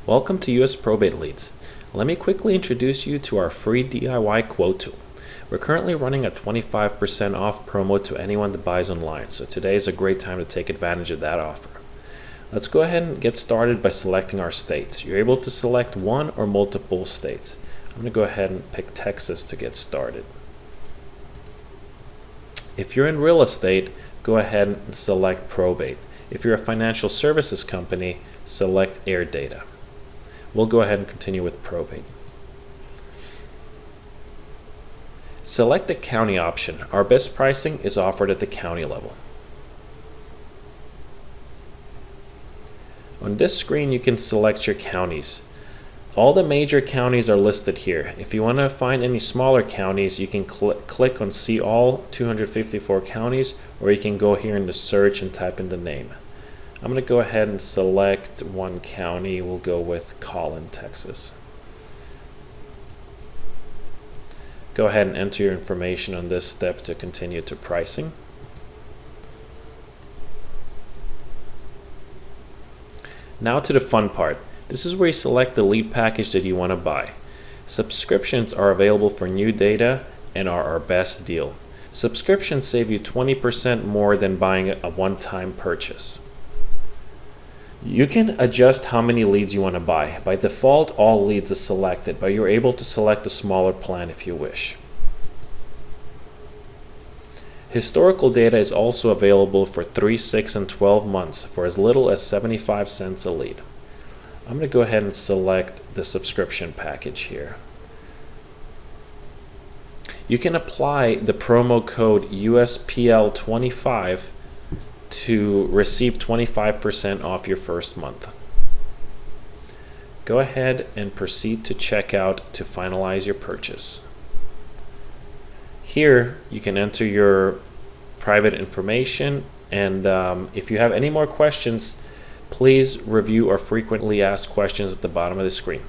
Welcome to US Probate Leads. Let me quickly introduce you to our free DIY quote tool. We're currently running a 25% off promo to anyone that buys online, so today is a great time to take advantage of that offer. Let's go ahead and get started by selecting our states. You're able to select one or multiple states. I'm going to go ahead and pick Texas to get started. If you're in real estate, go ahead and select probate. If you're a financial services company, select air data. We'll go ahead and continue with probate. Select the county option. Our best pricing is offered at the county level. On this screen, you can select your counties. All the major counties are listed here. If you want to find any smaller counties, you can click on See All 254 counties, or you can go here in the search and type in the name. I'm going to go ahead and select one county. We'll go with Collin, Texas. Go ahead and enter your information on this step to continue to pricing. Now to the fun part. This is where you select the lead package that you want to buy. Subscriptions are available for new data and are our best deal. Subscriptions save you 20% more than buying a one-time purchase. You can adjust how many leads you want to buy. By default, all leads are selected, but you're able to select a smaller plan if you wish. Historical data is also available for 3, 6, and 12 months for as little as 75 cents a lead. I'm going to go ahead and select the subscription package here. You can apply the promo code USPL25 to receive 25% off your first month. Go ahead and proceed to checkout to finalize your purchase. Here you can enter your private information, and if you have any more questions, please review our frequently asked questions at the bottom of the screen.